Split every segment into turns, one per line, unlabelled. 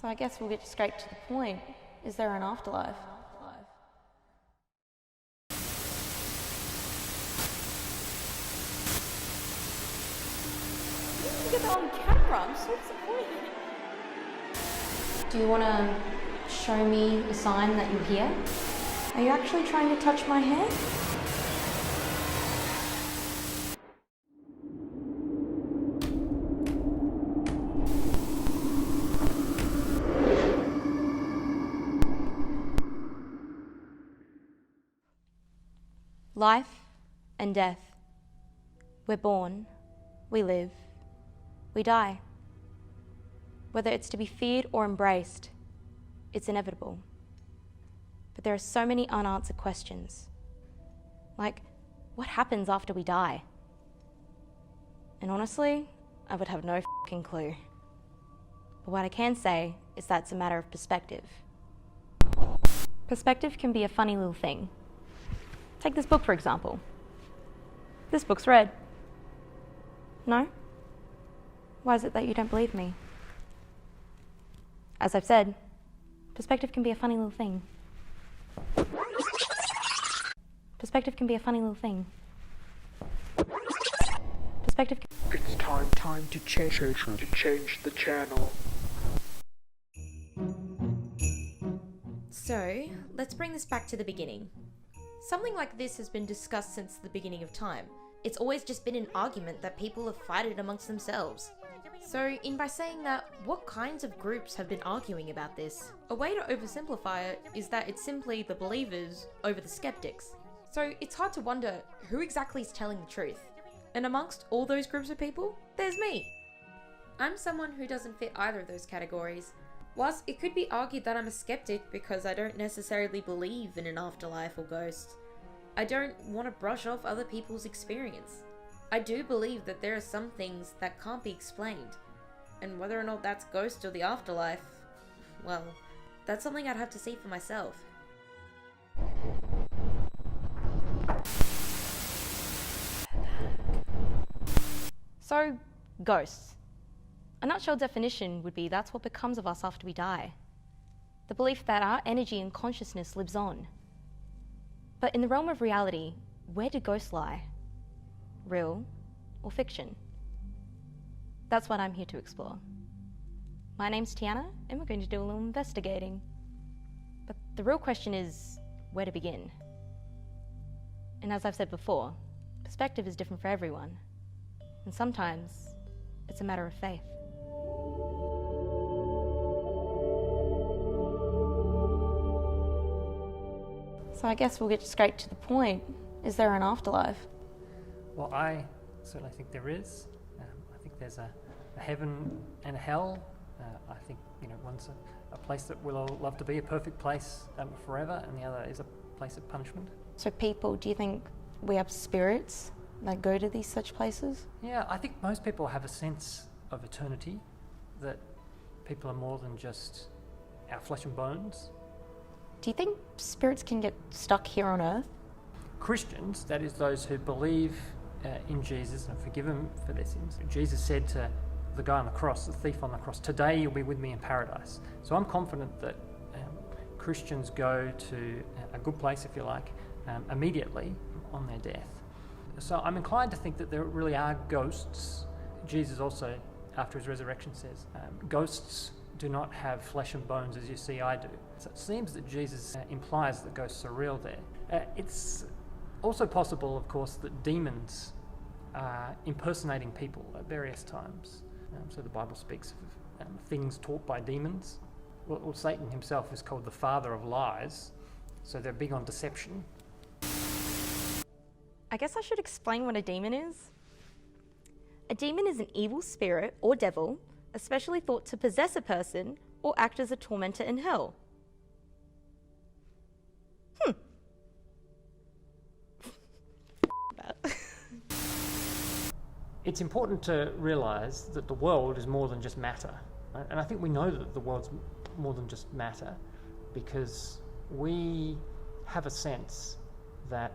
So I guess we'll get straight to the point. Is there an afterlife? You get that on camera, I'm so disappointed. Do you want to show me a sign that you're here? Are you actually trying to touch my hair? Life and death. We're born, we live, we die. Whether it's to be feared or embraced, it's inevitable. But there are so many unanswered questions. Like, what happens after we die? And honestly, I would have no fucking clue. But what I can say is that it's a matter of perspective. Perspective can be a funny little thing. Take this book, for example. This book's red. No? Why is it that you don't believe me? As I've said, perspective can be a funny little thing. Perspective can be a funny little thing. Perspective can...
It's time to change the channel.
So, let's bring this back to the beginning. Something like this has been discussed since the beginning of time. It's always just been an argument that people have fighted amongst themselves. So, by saying that, what kinds of groups have been arguing about this? A way to oversimplify it is that it's simply the believers over the skeptics. So, it's hard to wonder who exactly is telling the truth. And amongst all those groups of people, there's me. I'm someone who doesn't fit either of those categories. Whilst it could be argued that I'm a skeptic because I don't necessarily believe in an afterlife or ghosts, I don't want to brush off other people's experience. I do believe that there are some things that can't be explained, and whether or not that's ghosts or the afterlife, well, that's something I'd have to see for myself.
So, ghosts. A nutshell definition would be that's what becomes of us after we die. The belief that our energy and consciousness lives on. But in the realm of reality, where do ghosts lie? Real or fiction? That's what I'm here to explore. My name's Tianna, and we're going to do a little investigating. But the real question is, where to begin? And as I've said before, perspective is different for everyone. And sometimes, it's a matter of faith. So I guess we'll get straight to the point. Is there an afterlife?
Well, I certainly think there is. I think there's a heaven and a hell. I think, one's a place that we'll all love to be, a perfect place forever, and the other is a place of punishment.
So people, do you think we have spirits that go to these such places?
Yeah, I think most people have a sense of eternity, that people are more than just our flesh and bones.
Do you think spirits can get stuck here on earth?
Christians, that is those who believe in Jesus and forgive them for their sins. Jesus said to the guy on the cross, the thief on the cross, "Today you'll be with me in paradise." So I'm confident that Christians go to a good place, if you like, immediately on their death. So I'm inclined to think that there really are ghosts. Jesus also, after his resurrection, says, ghosts do not have flesh and bones as you see I do. So it seems that Jesus implies that ghosts are real there. It's also possible, of course, that demons are impersonating people at various times. So the Bible speaks of things taught by demons. Well, Satan himself is called the father of lies, so they're big on deception.
I guess I should explain what a demon is. A demon is an evil spirit or devil, especially thought to possess a person or act as a tormentor in hell.
It's important to realise that the world is more than just matter. Right? And I think we know that the world's more than just matter because we have a sense that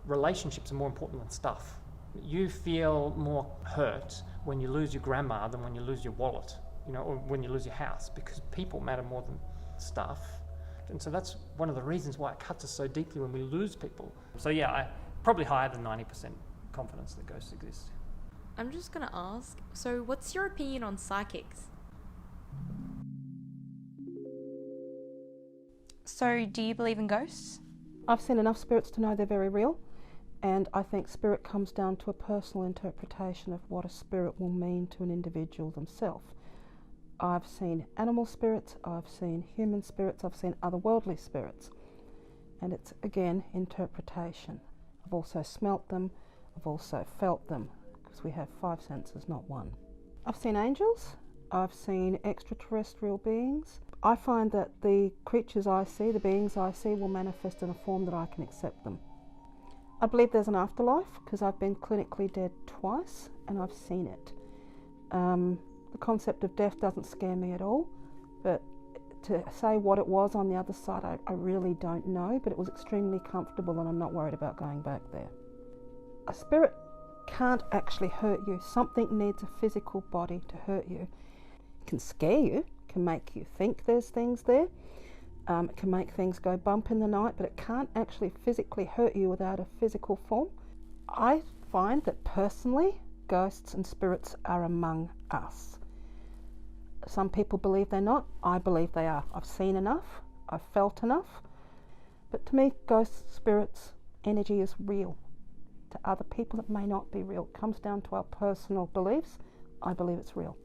relationships are more important than stuff. You feel more hurt when you lose your grandma than when you lose your wallet. or when you lose your house, because people matter more than stuff. And so that's one of the reasons why it cuts us so deeply when we lose people. So yeah, I probably higher than 90% confidence that ghosts exist.
I'm just gonna ask, so what's your opinion on psychics?
So, do you believe in ghosts?
I've seen enough spirits to know they're very real, and I think spirit comes down to a personal interpretation of what a spirit will mean to an individual themselves. I've seen animal spirits, I've seen human spirits, I've seen otherworldly spirits, and it's again interpretation. I've also smelt them, I've also felt them, because we have 5 senses, not 1. I've seen angels, I've seen extraterrestrial beings. I find that the creatures I see, the beings I see, will manifest in a form that I can accept them. I believe there's an afterlife, because I've been clinically dead twice and I've seen it. The concept of death doesn't scare me at all, but to say what it was on the other side, I really don't know, but it was extremely comfortable and I'm not worried about going back there. A spirit can't actually hurt you. Something needs a physical body to hurt you. It can scare you, can make you think there's things there, it can make things go bump in the night, but it can't actually physically hurt you without a physical form. I find that personally, ghosts and spirits are among us. Some people believe they're not, I believe they are. I've seen enough, I've felt enough, but to me, ghosts, spirits, energy is real. To other people it may not be real. It comes down to our personal beliefs. I believe it's real,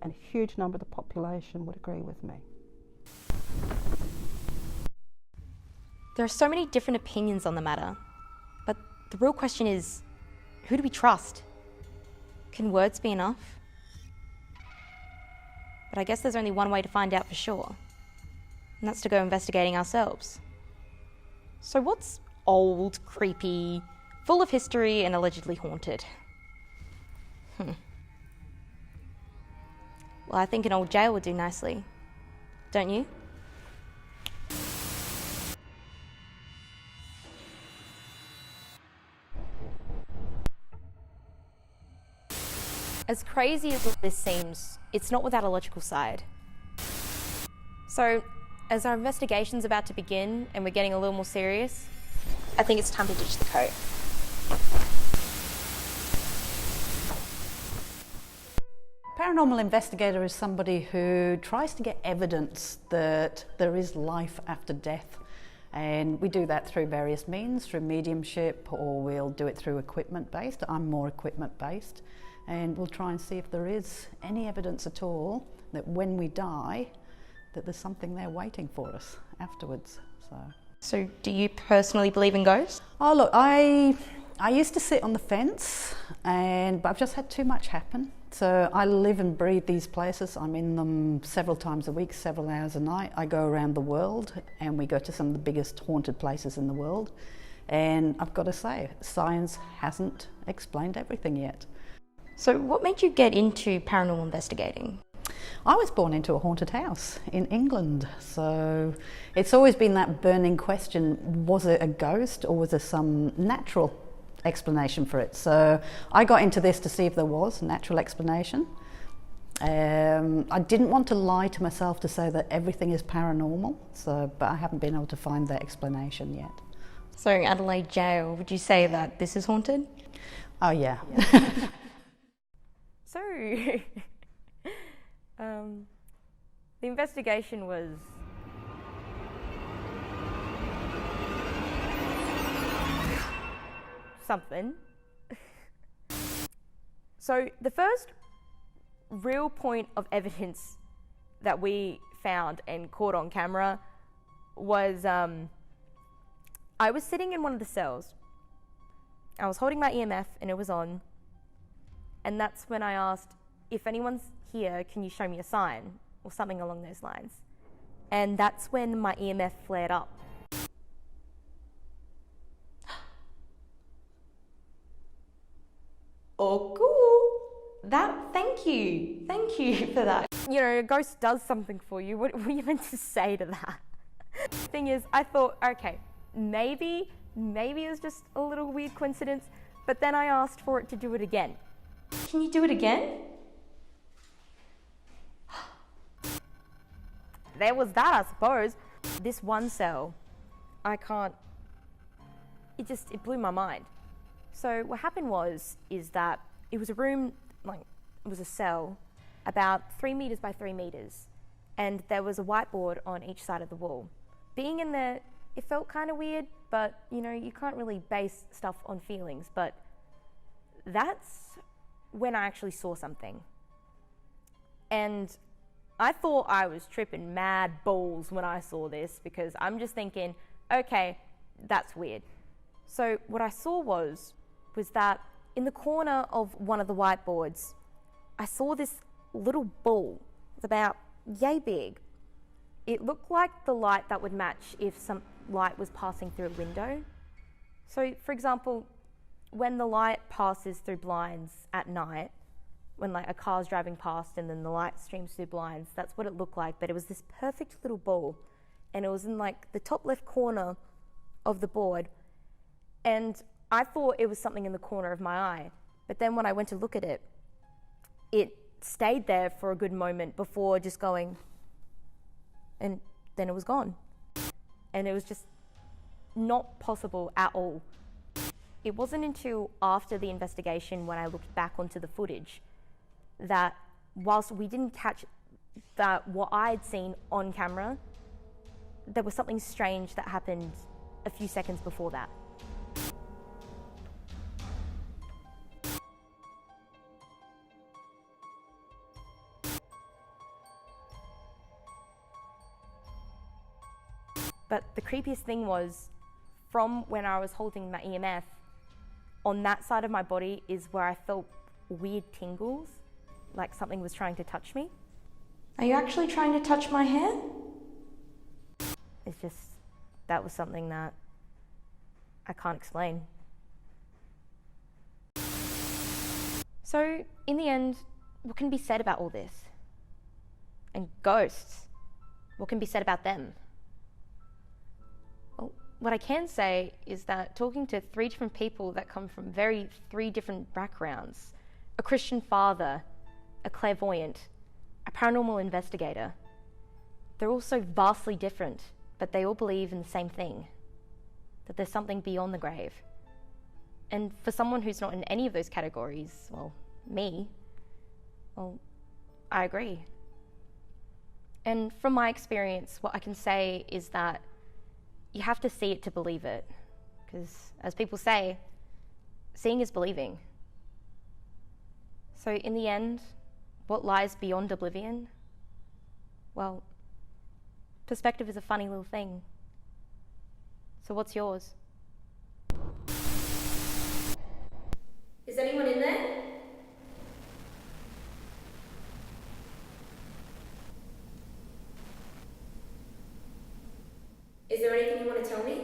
and a huge number of the population would agree with me.
There are so many different opinions on the matter, but the real question is, who do we trust? Can words be enough? But I guess there's only one way to find out for sure, and that's to go investigating ourselves. So what's old, creepy, full of history and allegedly haunted? Well, I think an old jail would do nicely, don't you? As crazy as this seems, it's not without a logical side. So, as our investigation's about to begin and we're getting a little more serious, I think it's time to ditch the coat.
Paranormal investigator is somebody who tries to get evidence that there is life after death. And we do that through various means, through mediumship, or we'll do it through equipment-based. I'm more equipment-based. And we'll try and see if there is any evidence at all that when we die, that there's something there waiting for us afterwards.
So do you personally believe in ghosts?
Oh look, I used to sit on the fence, but I've just had too much happen. So I live and breathe these places. I'm in them several times a week, several hours a night. I go around the world and we go to some of the biggest haunted places in the world. And I've got to say, science hasn't explained everything yet.
So what made you get into paranormal investigating?
I was born into a haunted house in England, so it's always been that burning question, was it a ghost or was there some natural explanation for it? So I got into this to see if there was a natural explanation. I didn't want to lie to myself to say that everything is paranormal, but I haven't been able to find that explanation yet.
So Adelaide Jail, would you say that this is haunted?
Oh yeah.
So, the investigation was something. So the first real point of evidence that we found and caught on camera was I was sitting in one of the cells. I was holding my EMF and it was on. And that's when I asked, if anyone's here, can you show me a sign? Or something along those lines. And that's when my EMF flared up. Oh, cool. Thank you for that. You know, a ghost does something for you. What are you meant to say to that? Thing is, I thought, okay, maybe it was just a little weird coincidence, but then I asked for it to do it again. Can you do it again?
there was that, I suppose. This one cell, it blew my mind. So what happened is that it was a room, like, it was a cell about 3 meters by 3 meters, and there was a whiteboard on each side of the wall. Being in there, it felt kind of weird, but you can't really base stuff on feelings, but that's when I actually saw something. And I thought I was tripping mad balls when I saw this, because I'm just thinking, okay, that's weird. So what I saw was that in the corner of one of the whiteboards, I saw this little ball. It's about yay big. It looked like the light that would match if some light was passing through a window. So, for example, when the light passes through blinds at night, when like a car's driving past and then the light streams through blinds, that's what it looked like. But it was this perfect little ball, and it was in like the top left corner of the board. And I thought it was something in the corner of my eye. But then when I went to look at it, it stayed there for a good moment before just going, and then it was gone. And it was just not possible at all. It wasn't until after the investigation, when I looked back onto the footage, that whilst we didn't catch that what I'd seen on camera, there was something strange that happened a few seconds before that. But the creepiest thing was, from when I was holding my EMF, on that side of my body is where I felt weird tingles, like something was trying to touch me.
Are you actually trying to touch my hair?
It's just, that was something that I can't explain. So, in the end, what can be said about all this? And ghosts, what can be said about them? Well, what I can say is that talking to 3 different people that come from 3 different backgrounds, a Christian father, a clairvoyant, a paranormal investigator, they're all so vastly different, but they all believe in the same thing, that there's something beyond the grave. And for someone who's not in any of those categories, well, me, well, I agree. And from my experience, what I can say is that you have to see it to believe it, because as people say, seeing is believing. So in the end, what lies beyond Oblivion? Well, perspective is a funny little thing. So what's yours? Is anyone in there? Is there anything you want to tell me?